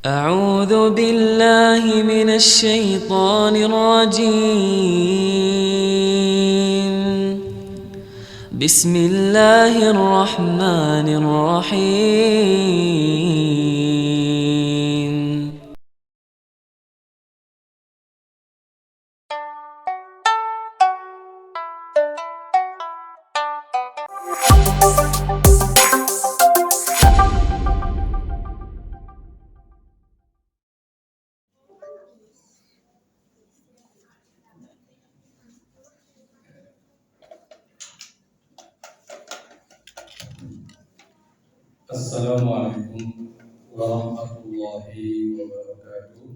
أعوذ بالله من الشيطان الرجيم. بسم الله الرحمن الرحيم. Assalamualaikum warahmatullahi wabarakatuh.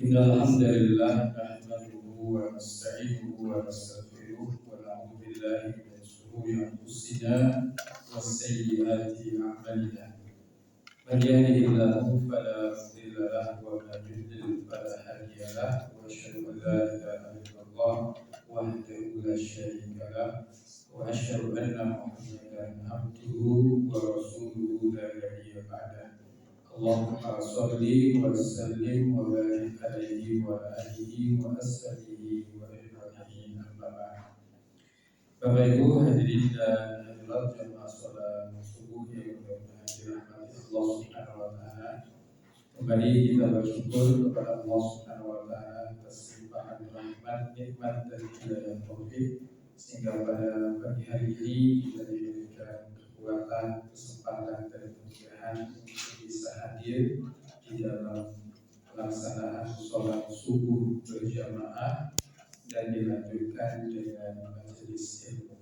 Innal hamdalillah nahmaduhu wa nasta'inuhu wa nastaghfiruh wa na'udzu billahi min shururi anfusina wa sayyiati a'malina. Man yahdihillahu fala mudilla lahu wa man yudlil fala hadiya lahu wa asyhadu an la ilaha illallah wahdahu la syarika lahu wa asyhadu anna Muhammadan abduhu wa rasuluhu la nabiyya ba'dah. Allahumma shalli wa sallim wa barik alaihi wa alihi wa ashabihi wa ikhwanihi amma ba'd. Bapak Ibu hadirin dan hadirat jamaah salat subuh yang dirahmati Allah Subhanahu wa taala. Kembali kita bersyukur kepada Allah Subhanahu wa taala atas limpahan rahmat, nikmat dan hidayah taufik sehingga pada pagi hari ini kita diberikan kekuatan, kesempatan dan kemudahan untuk bisa hadir di dalam pelaksanaan sholat subuh berjamaah dan dilanjutkan dengan majelis ilmu.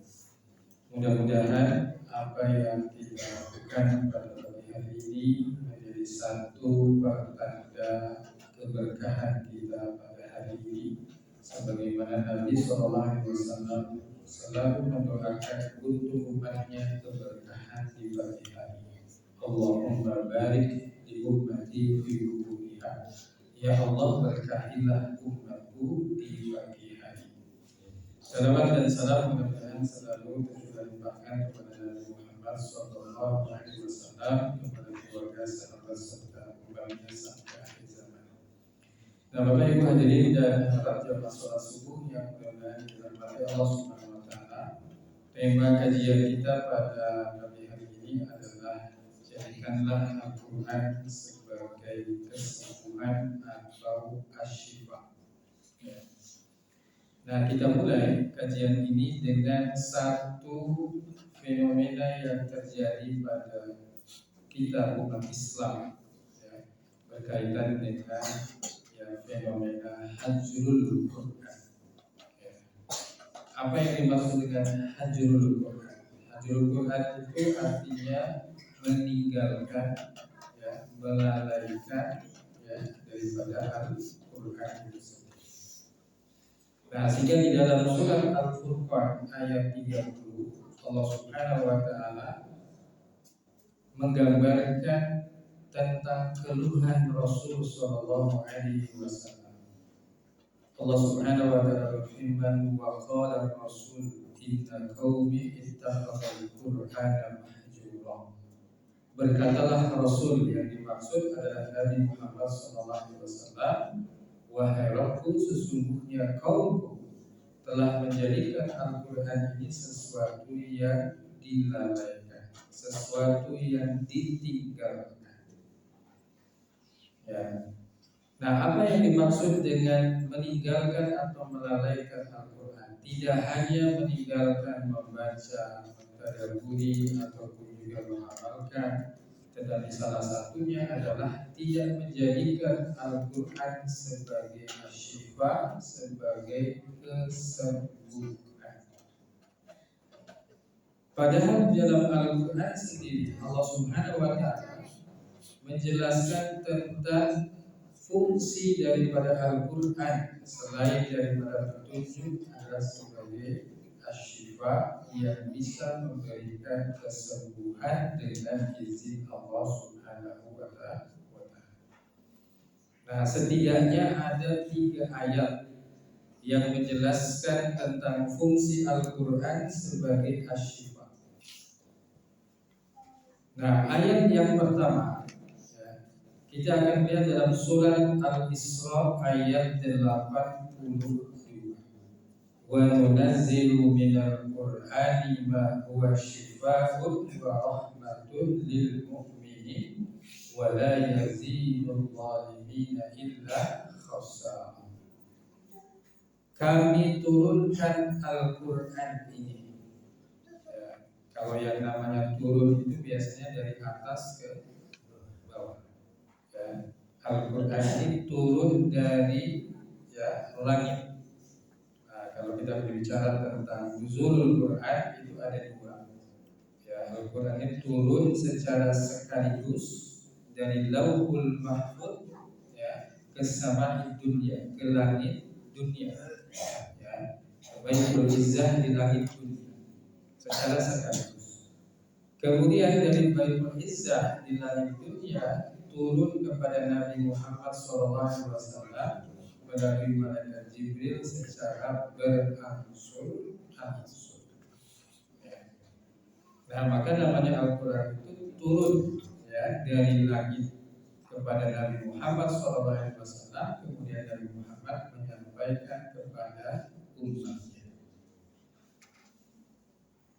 Mudah-mudahan apa yang kita lakukan pada pagi hari ini menjadi satu pertanda keberkahan kita pada hari ini, sebagaimana Nabi SAW selalu mendoakan untuk umatnya keberkahan di pagi hari. Allahumma barik di ummati fi bukuliha. Ya Allah, berkahilah umatku di pagi hari. Salawat dan salam mudah-mudahan selalu terlimpahkan kepada Nabi Muhammad SAW, kepada keluarga, sahabat serta umatnya sampai akhir zaman. Nah, Bapak Ibu hadirin dan hadirat jamaah sholat subuh yang mudah-mudahan dirahmati Allah Subhanahu wa taala. Tema kajian kita pada pagi hari ini adalah jadikanlah Al-Quran sebagai kesembuhan atau asyifa. Nah, kita mulai kajian ini dengan satu fenomena yang terjadi pada kita umat Islam, ya, berkaitan dengan fenomena hajrul Quran. Ya. Apa yang dimaksud dengan hajrul Quran? Hajrul Quran itu artinya meninggalkan, melalaikan daripada Al-Quran itu. Nah, sehingga di dalam surat Al-Furqan ayat 30 Allah Subhanahu wa taala menggambarkan tentang keluhan Rasul sallallahu alaihi wasallam. Allah Subhanahu wa taala berfirman, wa qala Rasul inna qaumi ittakhadhal Qur'ana mahjura. Berkatalah Rasul, yang dimaksud adalah Nabi Muhammad sallallahu alaihi wasallam, wahai Rabbku, sesungguhnya kaumku telah menjadikan Al-Quran ini sesuatu yang dilalaikan, sesuatu yang ditinggalkan. Ya. Nah, apa yang dimaksud dengan meninggalkan atau melalaikan Al-Quran? Tidak hanya meninggalkan membaca, mentadabburi ataupun juga mengamalkan, tetapi salah satunya adalah tidak menjadikan Al-Quran sebagai asyifa, sebagai kesembuhan. Padahal dalam Al-Quran sendiri Allah Subhanahu wa taala menjelaskan tentang fungsi daripada Al-Quran selain daripada petunjuk adalah sebagai asyifa yang bisa memberikan kesembuhan dengan izin Allah Subhanahu wa taala. Nah, setidaknya ada 3 ayat yang menjelaskan tentang fungsi Al-Quran sebagai asyifa. Nah, ayat yang pertama ya, kita akan lihat dalam surat Al-Isra ayat 82. Wa nunazzilu minal Qur'ani ma huwa shifaa'un wa rahmatun lil mu'minin wa la yazidul zalimina illa khasara. Kami turunkan Al-Quran ini. Ya, kalau yang namanya turun itu biasanya dari atas ke bawah. Ya, Al-Quran ini turun dari langit. Nah, kalau kita berbicara tentang nuzulul Quran itu ada dua. Ya, Al-Quran ini turun secara sekaligus dari Lauhul Mahfuz ya ke samai dunia, ke langit dunia. Ya, Baitul Izzah di langit dunia secara sekaligus. Kemudian dari Baitul Izzah di langit dunia turun kepada Nabi Muhammad SAW melalui malaikat Jibril secara berangsur-angsur. Ya. Nah, maka namanya Al-Quran itu turun ya dari langit kepada Nabi Muhammad SAW, kemudian Nabi Muhammad menyampaikan kepada umatnya.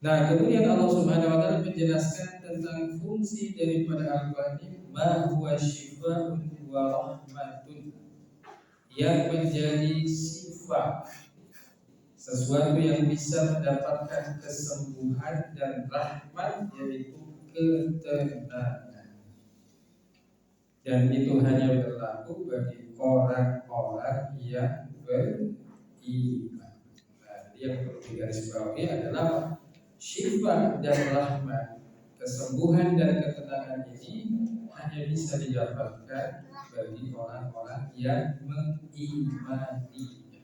Nah, kemudian Allah Subhanahu wa taala menjelaskan tentang fungsi daripada Al-Quran ini, ma huwa shifaa'un wa rahmatun, yang menjadi sifat sesuatu yang bisa mendapatkan kesembuhan dan rahmat, yaitu ketenangan. Dan itu hanya berlaku bagi orang-orang yang beriman. Nah, yang perlu digarisbawahi adalah syifa dan rahmat, kesembuhan dan ketenangan ini hanya bisa didapatkan bagi orang-orang yang mengimaninya.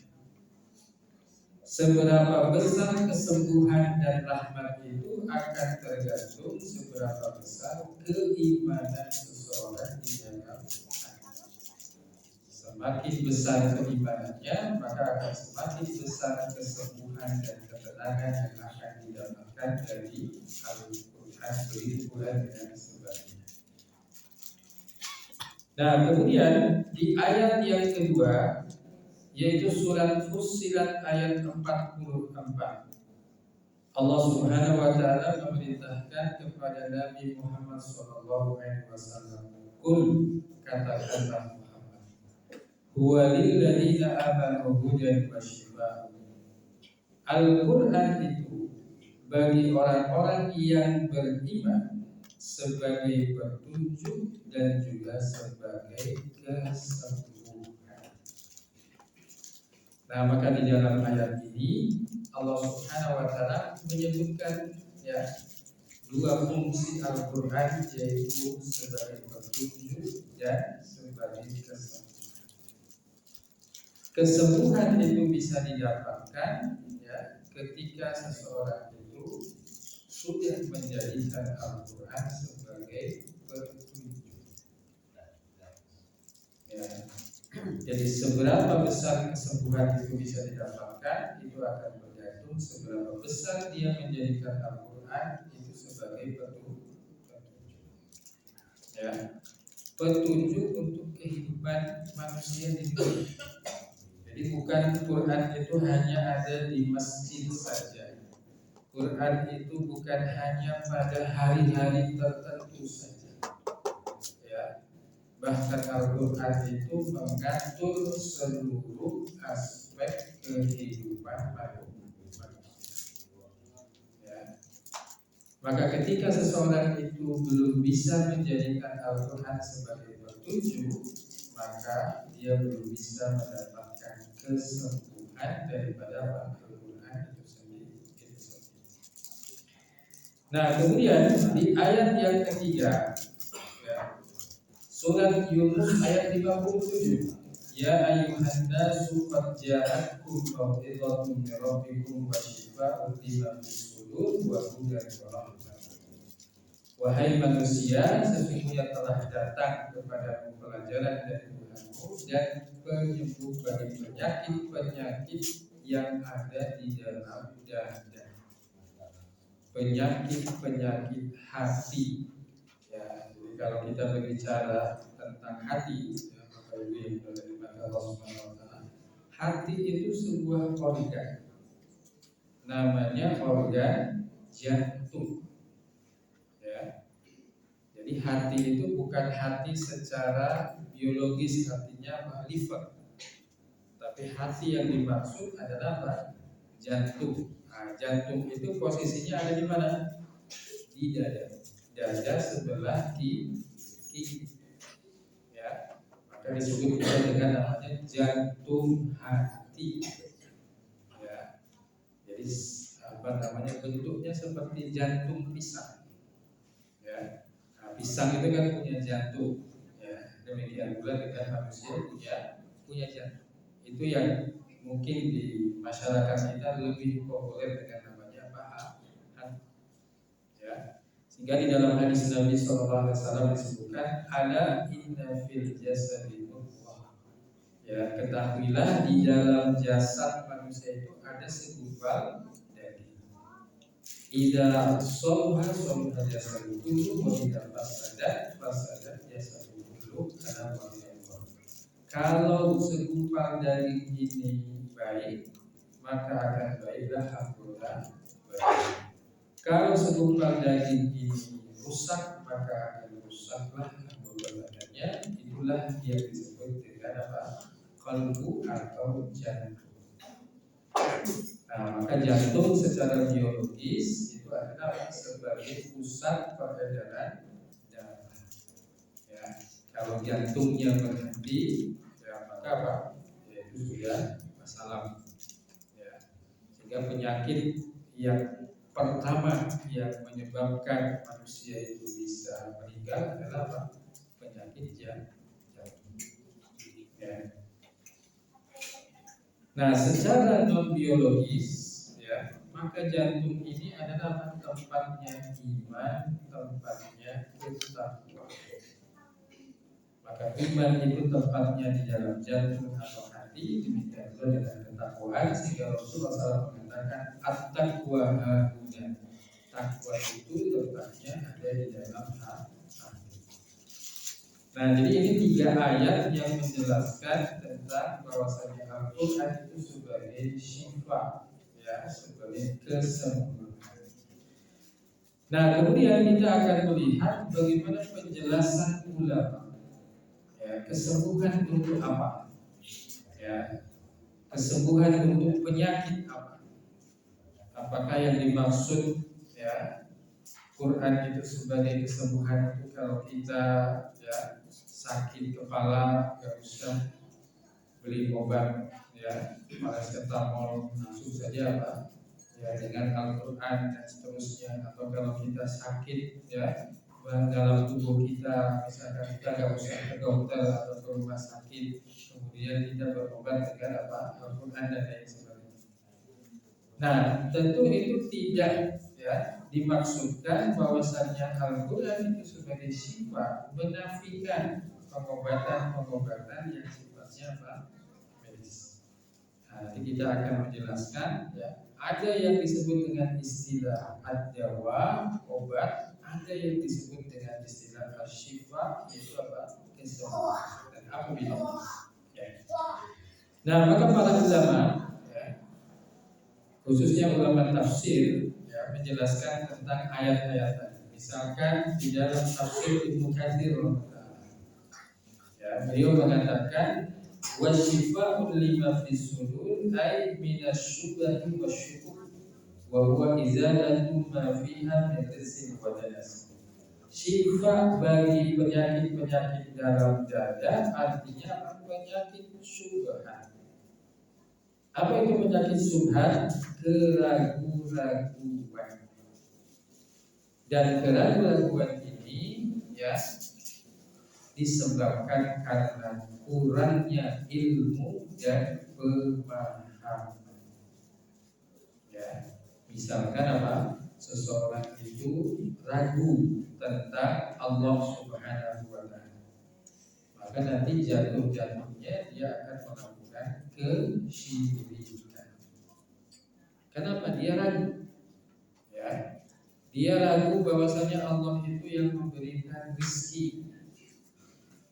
Seberapa besar kesembuhan dan rahmat itu akan tergantung seberapa besar keimanan seseorang di dalam hati. Semakin besar keimanannya, maka akan semakin besar kesembuhan dan ketenangan yang akan didapatkan dari Al-Quran, berhubungan dengan sebagainya. Nah, kemudian di ayat yang kedua, yaitu surat Fussilat ayat 44, Allah Subhanahu wa taala memerintahkan kepada Nabi Muhammad sallallahu alaihi wasallam, "Qul," katakanlah Muhammad, "huwa lil ladzina amanu hudan wa shifaa'un." Al-Qur'an itu bagi orang-orang yang beriman sebagai petunjuk dan juga sebagai kesembuhan. Nah, maka di dalam ayat ini Allah Subhanahu wa taala menyebutkan dua fungsi Al-Qur'an, yaitu sebagai petunjuk dan sebagai kesembuhan. Kesembuhan itu bisa didapatkan ketika seseorang itu sudah menjadikan Al-Quran sebagai petunjuk. Jadi seberapa besar kesembuhan itu bisa didapatkan itu akan bergantung seberapa besar dia menjadikan Al-Quran itu sebagai petunjuk. Petunjuk untuk kehidupan manusia di dunia. Jadi bukan Quran itu hanya ada di masjid saja. Quran itu bukan hanya pada hari-hari tertentu saja. Bahkan Al-Quran itu mengatur seluruh aspek kehidupan manusia. Maka ketika seseorang itu belum bisa menjadikan Al-Quran sebagai petunjuk, maka dia belum bisa mendapatkan kesembuhan daripada Al-Quran itu sendiri. Nah, kemudian di ayat yang ketiga, surat Yunus ayat 57, ya ayyuhan nasu qad ja'akum mau'izatun min rabbikum wa shifaa'un lima fis sudur wa hudan wa rahmah. Wahai manusia, sesungguhnya telah datang kepadamu pelajaran dari Tuhanmu dan penyembuh bagi penyakit-penyakit yang ada di dalam dada, penyakit-penyakit hati, Ya, jadi kalau kita berbicara tentang hati, ya, Bapak Ibu yang berterima Allah Subhanahu wa taala, hati itu sebuah organ. Namanya organ jantung. Ya. Jadi hati itu bukan hati secara biologis, artinya liver. Tapi hati yang dimaksud adalah apa? Jantung. Nah, jantung itu posisinya ada di mana? Di dada. Dada sebelah kiri. Ya, maka disebut juga dengan namanya jantung hati. Ya, jadi apa namanya, bentuknya seperti jantung pisang. Ya, nah, pisang itu kan punya jantung. Ya, demikian pula dengan manusia punya jantung. Itu yang mungkin di masyarakat kita lebih populer dengan namanya hati. Ya. Sehingga di dalam hadis Nabi SAW disebutkan ala inna fil jasadi mudghah. Ya, ketahuilah di dalam jasad manusia itu ada segumpal daging. Ida soha jasad kullu wa ida fasadat jasad kullu karena wajibah. Kalau segumpal daging ini baik, maka akan baiklah anggota badan. Kalau segumpal daging ini rusak, maka akan rusaklah anggota badannya. Itulah yang disebut dengan apa? Qalbu atau jantung. Nah, maka jantung secara biologis itu adalah sebagai pusat peredaran darah. Ya, kalau jantungnya berhenti, ya maka apa? Ya, itu sudah masalah. Ya, sehingga penyakit yang pertama yang menyebabkan manusia itu bisa meninggal adalah apa? Penyakit jantung. Ya. Nah, secara non biologis, ya, maka jantung ini adalah tempatnya iman, tempatnya ketakwaan. Maka iman itu tempatnya di dalam jantung atau hati, demikian juga dengan ketakwaan. Sehingga Rasulullah SAW mengatakan at-taqwa hahuna. Takwa itu tempatnya ada di dalam hati. Nah, jadi ini 3 ayat yang menjelaskan tentang bahwasanya Al-Quran itu sebagai syifa, ya, sebagai kesembuhan. Nah, kemudian kita akan melihat bagaimana penjelasan ulama. Ya, kesembuhan untuk apa? Ya, kesembuhan untuk penyakit apa? Apakah yang dimaksud, ya, Quran itu sebagai kesembuhan itu kalau kita, ya, sakit kepala nggak usah beli obat, ya, paracetamol, langsung saja apa, ya, dengan Al-Quran dan seterusnya. Atau kalau kita sakit, ya, dalam tubuh kita, misalkan kita nggak usah ke dokter atau ke rumah sakit, kemudian kita berobat dengan apa, Al-Quran dan lain sebagainya. Nah, tentu itu tidak, ya, dimaksudkan bahwasannya Al-Quran itu sebagai syifa menafikan pengobatan yang sifatnya apa, medis. Nah, nanti kita akan menjelaskan, ya, ada yang disebut dengan istilah ad-dawa, obat, ada yang disebut dengan istilah asyifa, yaitu apa, kesembuhan. Dan apa bedanya? Ya. Nah, maka para ulama, ya, khususnya ulama tafsir, ya, menjelaskan tentang ayat-ayat tadi. Misalkan di dalam tafsir Ibnu Katsir, ya, beliau mengatakan wasyifa'u lima fis sudur ay minasyubahi wasyukuk wa huwa izalatu ma fiha min rizqin wa danas. Syifa bagi penyakit-penyakit dalam dada artinya penyakit syubhat. Apa itu penyakit syubhat? Keraguan-raguan. Dan keraguan-raguan ini, ya, disebabkan karena kurangnya ilmu dan pemahaman. Ya, misalkan apa? Seseorang itu ragu tentang Allah Subhanahu wa taala. Maka nanti jatuh-jatuhnya dia akan melakukan kesyirikan. Kenapa dia ragu? Ya, Dia ragu bahwasanya Allah itu yang memberikan rezeki,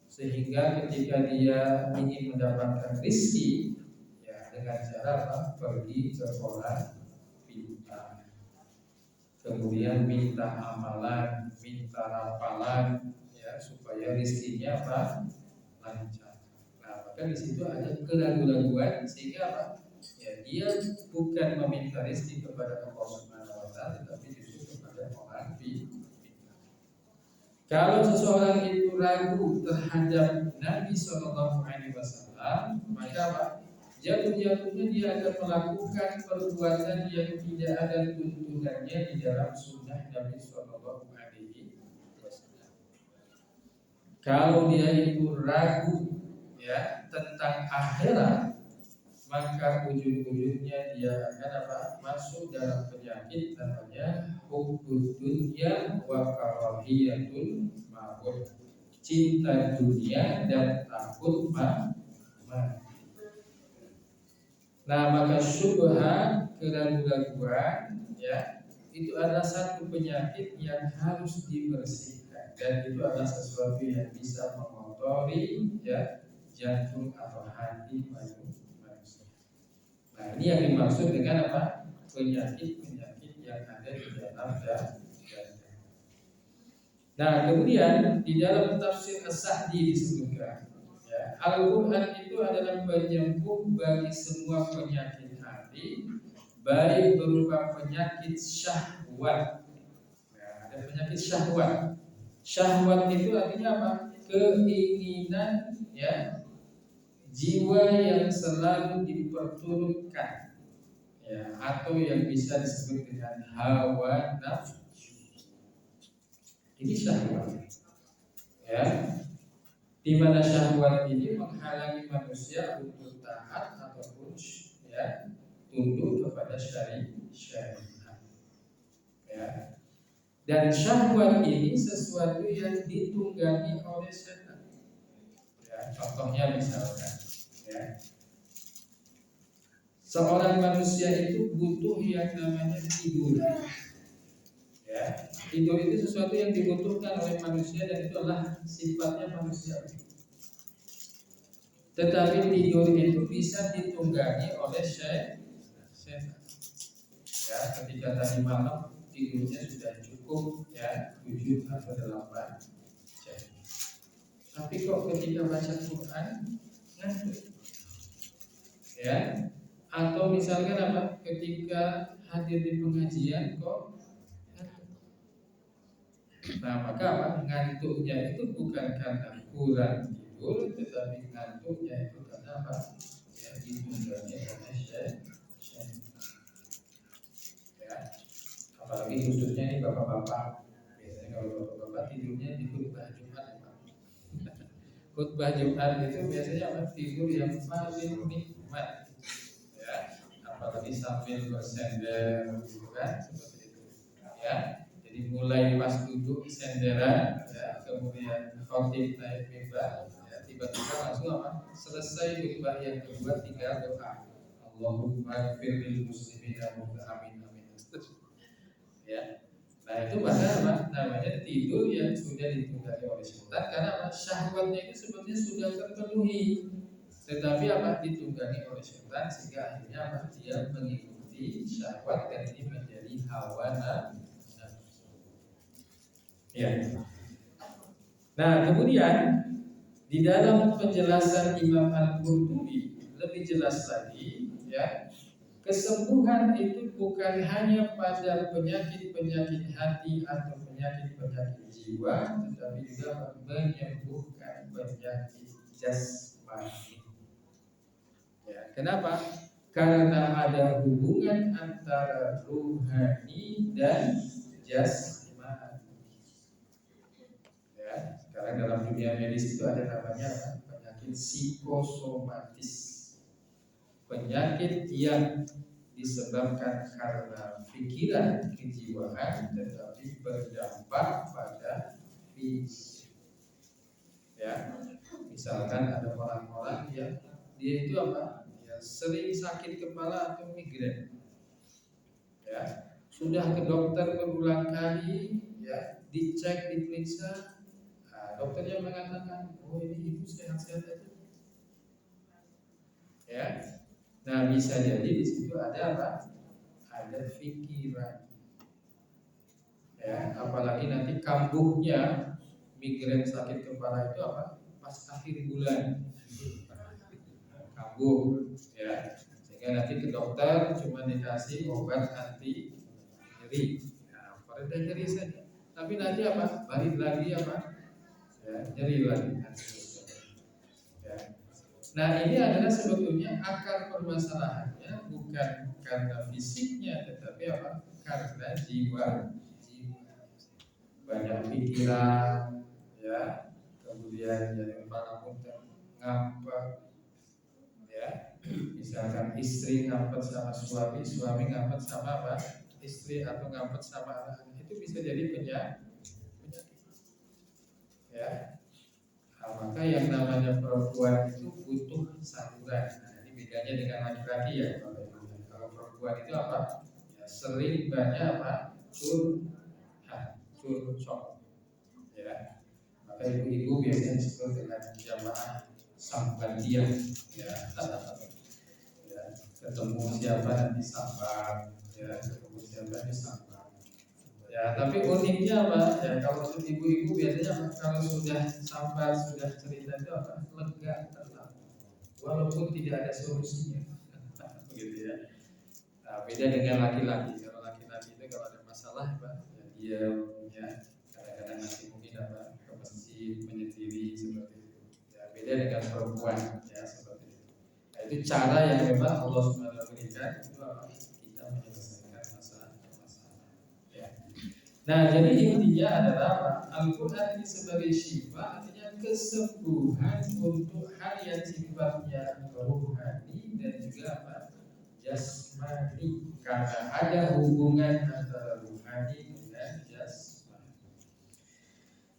sehingga ketika dia ingin mendapatkan rezeki, ya dengan cara apa? Pergi ke orang pintar, kemudian minta amalan, minta rapalan, ya supaya rezekinya apa? Lancar. Nah, maka di situ ada keraguan-raguan sehingga apa? Ya, dia bukan meminta rezeki kepada Allah Subhanahu wa taala, tetapi justru kepada orang pintar. Kalau seseorang itu ragu terhadap Nabi Shallallahu Alaihi Wasallam, maka apa? Jatuh-jatuhnya dia akan melakukan perbuatan yang tidak ada tuntunannya di dalam sunnah Nabi Shallallahu Alaihi Wasallam. Kalau dia itu ragu ya tentang akhirat, maka ujung-ujungnya dia akan apa? Masuk dalam penyakit namanya hubbud dunya wa karahiyatul maut. Cinta dunia dan takut mati. Nah, maka syubhat, keraguan-raguan ya, itu adalah satu penyakit yang harus dibersihkan, dan itu adalah sesuatu yang bisa mengotori ya jantung atau hati manusia. Nah, ini yang dimaksud dengan apa? Penyakit-penyakit yang ada di dalam jantung. Nah, kemudian di dalam tafsir As-Sa'di disebutkan, ya, Al-Quran itu adalah penyembuh bagi semua penyakit hati, baik berupa penyakit syahwat. Nah, ada penyakit syahwat. Syahwat itu artinya apa? Keinginan, ya, jiwa yang selalu diperturutkan, ya, atau yang bisa disebut dengan hawa nafsu. Ini syahwat, ya, di mana syahwat ini menghalangi manusia untuk taat ataupun ya tunduk kepada syariat, ya. Dan syahwat ini sesuatu yang ditunggangi oleh setan. Ya, contohnya misalkan, ya, seorang manusia itu butuh yang namanya tidur. Ya, tidur itu sesuatu yang dibutuhkan oleh manusia dan itu adalah sifatnya manusia. Tetapi tidur itu bisa ditunggangi oleh setan. Ya, ketika tadi malam tidurnya sudah cukup ya 7 atau 8 jam. Tapi kok ketika baca Quran ngantuk. Ya, atau misalkan apa? Ketika hadir di pengajian kok. Nah, maka apa? Ngantuknya itu bukan karena kurang tidur, tetapi ngantuknya itu karena apa? Ya, ditunggangi oleh syaitan. Ya, apalagi khususnya ini bapak-bapak. Biasanya kalau bapak-bapak tidurnya di khutbah Jumat, ya, Pak. Khutbah Jumat itu biasanya apa? Tidur yang paling nikmat. Ya, apalagi sambil bersender, gitu kan? Seperti itu. Ya. Jadi mulai pas duduk senderan, ya, kemudian khotib naik mimbar, ya, tiba-tiba langsung apa? Selesai khutbah yang kedua tinggal doa. Allahumma firlil muslimin amin amin. Ya. Nah, itu bahkan namanya tidur yang sudah ditunggangi oleh setan, karena apa? Syahwatnya itu sebetulnya sudah terpenuhi, tetapi apa? Ditunggangi oleh setan sehingga akhirnya apa? Dia mengikuti syahwat dan ini menjadi hawa nafsu. Ya. Nah, kemudian di dalam penjelasan Imam Al-Qurtubi lebih jelas lagi, ya, kesembuhan itu bukan hanya pada penyakit-penyakit hati atau penyakit-penyakit jiwa, tetapi juga menyembuhkan penyakit jasmani. Ya, kenapa? Karena ada hubungan antara ruhani dan jasmani. Ya, sekarang dalam dunia medis itu ada namanya penyakit psikosomatis. Penyakit yang disebabkan karena pikiran kejiwaan tetapi berdampak pada fisik. Ya, misalkan ada orang-orang yang dia itu apa? Ya, sering sakit kepala atau migrain. Ya, sudah ke dokter berulang kali, ya, dicek, diperiksa, dokternya mengatakan, oh ini ibu sehat-sehat aja, ya. Nah bisa jadi di situ ada apa? Ada pikiran, ya. Apalagi nanti kambuhnya migrain sakit kepala itu apa? Pas akhir bulan, kambuh, ya. Sehingga nanti ke dokter cuma dikasih obat anti nyeri, ya, pada nyeri saja. Tapi nanti apa? Balik lagi apa? Ya, nyeri lagi. Ya. Nah ini adalah sebetulnya akar permasalahannya bukan karena fisiknya, tetapi apa? Karena jiwa, banyak pikiran, ya, kemudian jadi kepala muntah, ngapa, ya, misalkan istri ngapet sama suami, suami ngapet sama apa? Istri atau ngapet sama anak, itu bisa jadi penyakit, ya. Nah, maka yang namanya perempuan itu butuh saluran. Nah, ini bedanya dengan laki-laki ya. Kalau perempuan itu apa? Ya, sering banyak apa? Curcol. Ya. Maka ibu-ibu biasanya disebut dengan jamaah sambandia. Ya. Ya. Ketemu siapa nanti sambar. Ya. Ketemu siapa nanti sambar. Ya, tapi uniknya apa? Ya, kalau untuk ibu-ibu biasanya kalau sudah sampai sudah cerita itu apa? Lega, tenang. Walaupun tidak ada solusinya, begitu ya. Nah, beda dengan laki-laki. Kalau laki-laki itu kalau ada masalah, apa? Ya diam, ya. Kadang-kadang nanti mungkin apa? Ke masjid, menyendiri seperti itu. Ya, beda dengan perempuan, ya seperti itu. Nah, itu cara yang memang Allah SWT berikan itu apa? Kita menyelesaikan masalah. Ya. Nah, jadi intinya adalah apa? Al-Quran ini sebagai syifa, artinya kesembuhan untuk hal yang sifatnya rohani dan juga apa? Jasmani. Karena ada hubungan antara rohani dengan jasmani.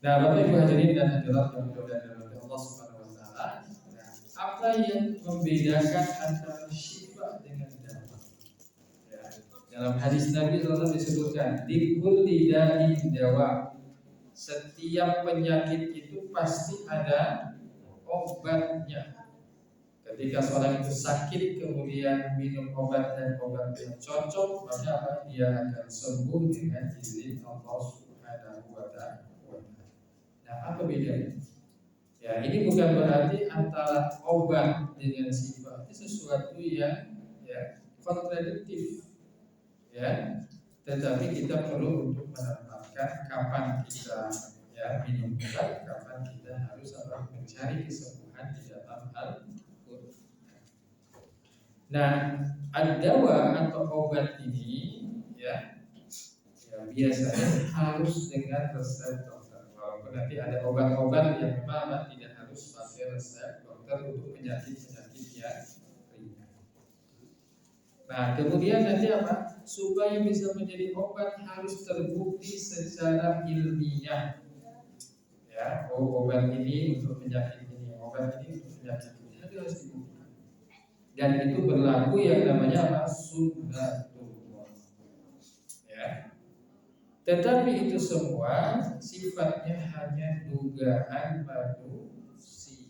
Nah, Bapak Ibu hadirin dan hadirat yang berbahagia oleh Allah Subhanahu wa taala, nah, apa yang membedakan antara syifa dengan dawa? Ya. Dalam hadis Nabi SAW disebutkan likulli da'in dawa. Setiap penyakit itu pasti ada obatnya. Ketika seorang itu sakit kemudian minum obat dan obat yang cocok, maka apa? Dia akan sembuh dengan izin Allah Subhanahu wa taala. Nah, apa bedanya? Ya, ini bukan berarti antara obat dengan sifat itu sesuatu yang ya kontradiktif. Ya, tetapi kita perlu untuk menetapkan kapan kita ya minum obat, kapan kita harus apa mencari kesembuhan di dalam Al-Quran. Nah, ad-dawa atau obat ini ya, ya biasanya harus dengan resep dokter. Walaupun nanti ada obat-obat yang memang tidak harus pakai resep dokter untuk penyakit-penyakit yang ringan. Nah, kemudian nanti apa? Supaya bisa menjadi obat harus terbukti secara ilmiah. Ya, oh obat ini untuk penyakit ini, obat ini untuk penyakit ini, itu harus dibuktikan. Dan itu berlaku yang namanya apa? Sunnatullah. Ya. Tetapi itu semua sifatnya hanya dugaan manusia.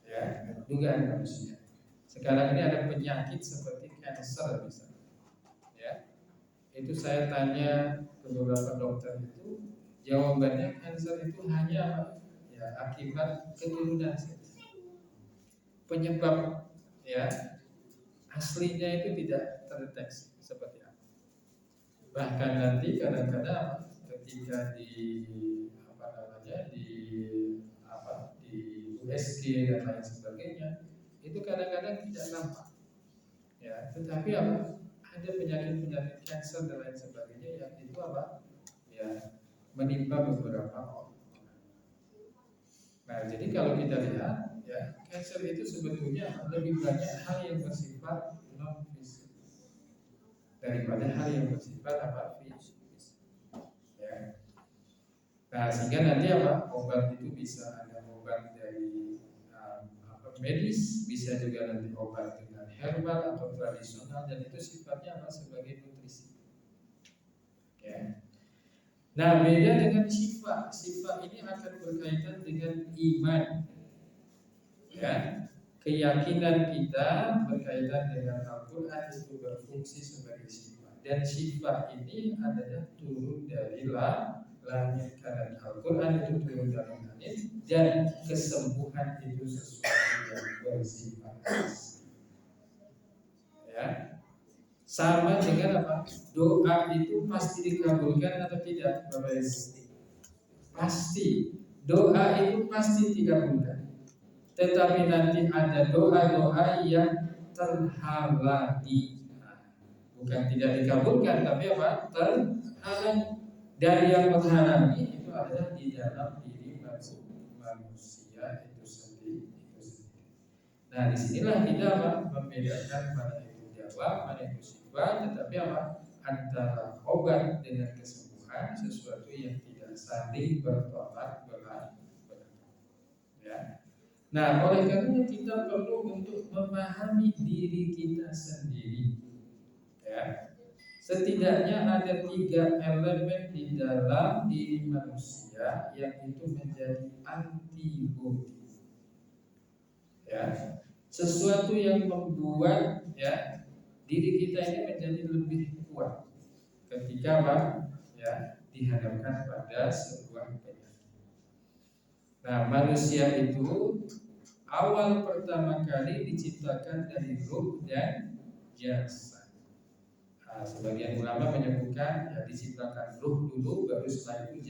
Ya, dugaan manusia. Sekarang ini ada penyakit seperti kanker misalnya. Ya, itu saya tanya ke beberapa dokter itu, jawabannya kanker itu hanya ya akibat keturunan saja. Penyebab ya aslinya itu tidak terdeteksi seperti apa. Bahkan nanti kadang-kadang ketika di apa namanya di USG dan lain sebagainya itu kadang-kadang tidak nampak. Ya, tetapi apa? Ada penyakit-penyakit kanker dan lain sebagainya yang itu apa? Ya, menimpa beberapa orang. Nah, jadi kalau kita lihat, ya, kanker itu sebetulnya lebih banyak hal yang bersifat non fisik daripada hal yang bersifat apa? Fisik. Ya. Nah, sehingga nanti apa? Obat itu bisa ada obat dari medis, bisa juga nanti obat dengan herbal atau tradisional, dan itu sifatnya apa? Sebagai nutrisi. Ya. Nah, beda dengan sifat. Sifat ini akan berkaitan dengan iman. Ya, keyakinan kita berkaitan dengan Al-Quran itu berfungsi sebagai sifat. Dan sifat ini adalah turun dari langit, karena Al-Quran itu turun dari langit, dan kesembuhan itu sesuatu yang bersifat. Ya, sama dengan apa? Doa itu pasti dikabulkan atau tidak, Bapak Ibu? Pasti. Doa itu pasti dikabulkan. Tetapi nanti ada doa-doa yang terhalangi. Bukan tidak dikabulkan, tapi apa? Terhalangi. Dari yang menghalangi itu adalah di dalam diri manusia itu sendiri. Nah, disinilah kita apa? Membedakan mana itu jawab, mana itu sifat, tetapi apa? Antara obat dengan kesembuhan, sesuatu yang tidak saling bertolak belakang. Ya. Nah, oleh karena kita perlu untuk memahami diri kita sendiri. Ya. Setidaknya ada 3 elemen di dalam diri manusia yang itu menjadi antibodi. Ya, sesuatu yang membuat ya diri kita ini menjadi lebih kuat ketika apa? Ya, dihadapkan pada sebuah penyakit. Nah, manusia itu awal pertama kali diciptakan dari ruh dan jasad. Nah, sebagian ulama menyebutkan ya diciptakan ruh dulu, baru setelah itu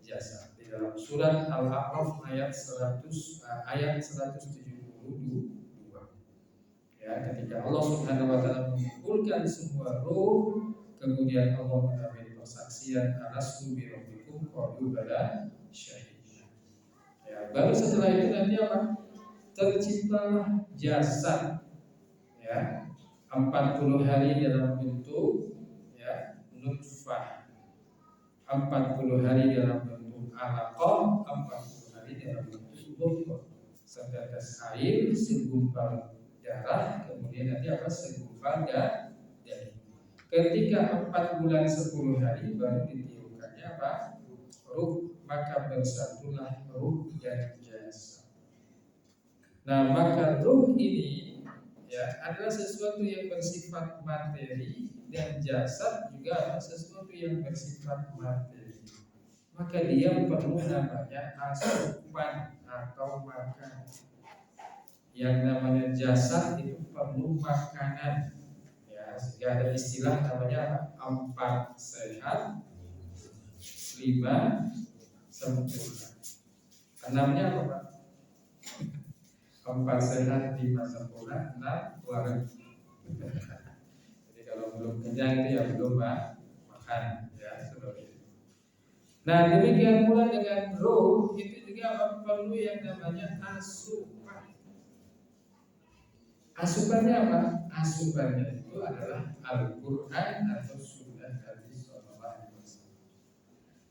jasad. Di dalam surat Al-A'raf ayat 172. Ya, ketika Allah Subhanahu wa taala mengumpulkan semua ruh, kemudian Allah mengambil persaksian alastu bi rabbikum qalu bala syahid. Ya, baru setelah itu nanti apa? Terciptalah jasad. Ya, 40 hari dalam bentuk ya nutfah, 40 hari dalam bentuk alaqah, 40 hari dalam bentuk mudghah. Setetes air, segumpal darah, kemudian nanti apa? Segumpal daging. Ketika 4 bulan 10 hari baru ditiupkannya apa? Ruh, maka bersatulah ruh dan jasad. Nah, maka ruh ini ya adalah sesuatu yang bersifat materi, dan jasad juga adalah sesuatu yang bersifat materi. Maka dia perlu namanya asupan atau makanan. Yang namanya jasad itu perlu makanan. Ya, sehingga ada istilah namanya 4 sehat, 5 sempurna. Enamnya apa, Pak? 4 sehat, 5 sempurna, 6 keluarga. Jadi kalau belum kenyang itu ya belum makan, ya seperti itu. Nah, demikian pula dengan roh itu juga perlu yang namanya asupan. Asupannya apa? Asupannya itu adalah Al-Quran atau Sunnah Nabi Sallallahu Alaihi Wasallam.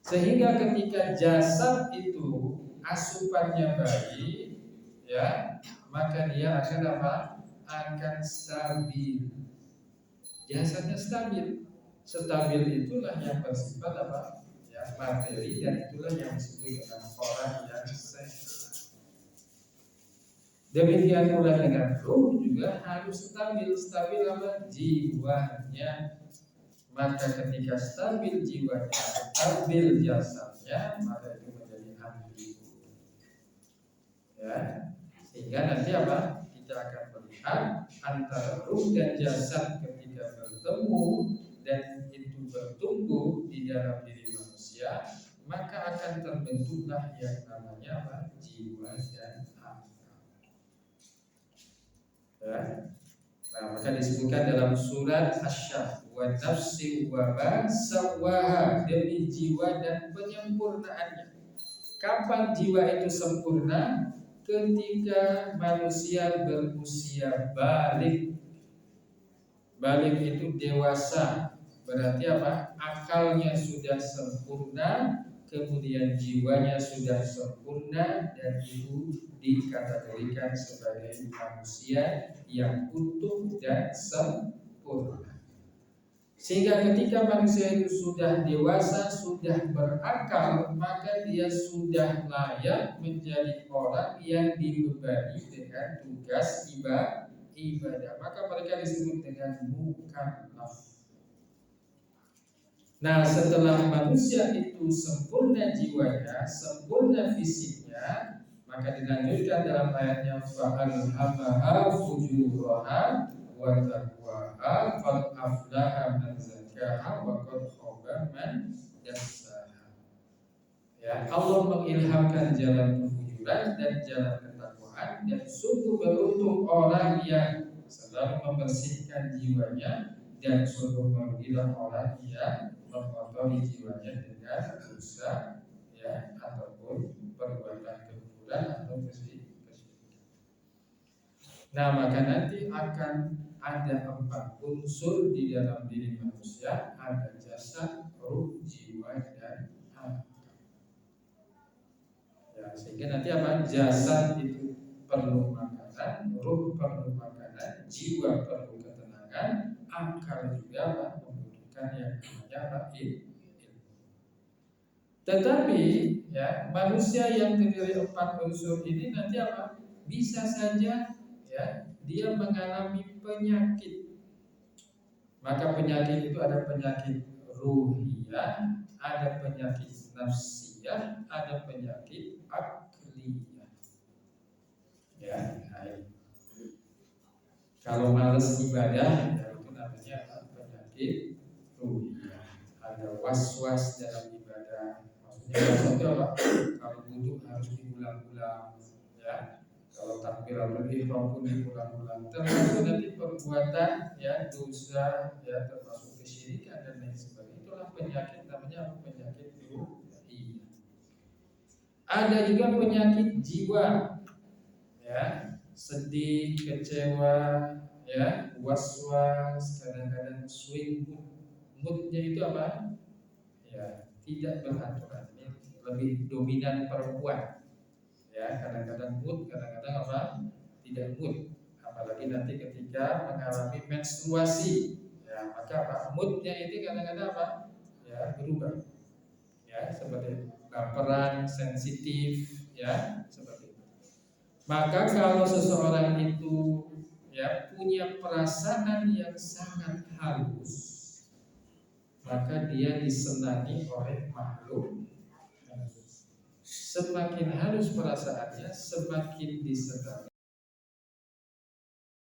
Sehingga ketika jasad itu asupannya baik, ya, maka dia akan apa? Akan stabil. Jasadnya stabil. Stabil itulah yang bersifat apa? Ya, materi, dan itulah yang disebut dengan orang yang sehat. Demikian pula dengan ruh juga harus stabil. Stabil apa? Jiwanya. Maka ketika stabil jiwanya, stabil jasadnya, maka itu menjadi antibodi. Ya, sehingga nanti apa? Kita akan melihat antara ruh dan jasad ketika bertemu dan itu bertumbuh di dalam diri manusia, maka akan terbentuklah yang namanya apa? Jiwa dan akal. Ya. Nah, maka disebutkan dalam surat Asy-Syahr, wa nafsi wa ma sawwaha, demi jiwa dan penyempurnaannya. Kapan jiwa itu sempurna? Ketika manusia berusia balik. Balik itu dewasa. Berarti apa? Akalnya sudah sempurna, kemudian jiwanya sudah sempurna, dan itu dikategorikan sebagai manusia yang utuh dan sempurna. Sehingga ketika manusia itu sudah dewasa, sudah berakal, maka dia sudah layak menjadi orang yang dibebani dengan tugas ibadah. Maka mereka disebut dengan mukallaf. Nah, setelah manusia itu sempurna jiwanya, sempurna fisiknya, maka dilanjutkan dalam ayatnya fa'alhamaha fujuraha wa taqwaha qad aflaha man zakkaha wa qad khaba man dassaha. Ya, Allah mengilhamkan jalan kefujuran dan jalan ketakwaan, dan sungguh beruntung orang yang selalu membersihkan jiwanya, dan sungguh merugilah orang yang mengotori jiwanya dengan dosa, ya, ataupun perbuatan kekufuran atau kesyirikan. Nah, maka nanti akan ada 4 unsur di dalam diri manusia, ada jasad, ruh, jiwa, dan akal. Ya, sehingga nanti apa? Jasad itu perlu makanan, ruh perlu makanan, jiwa perlu ketenangan, akal juga apa? Membutuhkan yang namanya ilmu. Tetapi ya, manusia yang terdiri 4 unsur ini nanti apa? Bisa saja ya dia mengalami penyakit. Maka penyakit itu ada penyakit ruhiyah, ada penyakit nafsiyah, ada penyakit akliyah. Ya, nah, kalau malas ibadah, ya itu namanya penyakit ruhiyah. Ada was-was dalam ibadah. Maksudnya was-was apa? Kalau wudhu harus diulang-ulang, ya. Kalau takbiratul ihram pun diulang-ulang. Termasuk nanti perbuatan, ya, dosa, ya, termasuk kesyirikan dan lain sebagainya. Itulah penyakit, namanya penyakit ruhiyah. Ada juga penyakit jiwa, ya, sedih, kecewa, ya, was-was, kadang-kadang swing moodnya itu apa? Ya, tidak beraturan. Ini lebih dominan perempuan. Ya, kadang-kadang mood, kadang-kadang apa? Tidak mood. Apalagi nanti ketika mengalami menstruasi, ya, maka apa? Moodnya ini kadang-kadang apa? Ya, berubah. Ya, seperti baperan, sensitif, ya, seperti itu. Maka kalau seseorang itu ya punya perasaan yang sangat halus, maka dia disenangi oleh makhluk. Semakin halus perasaannya, semakin disenangi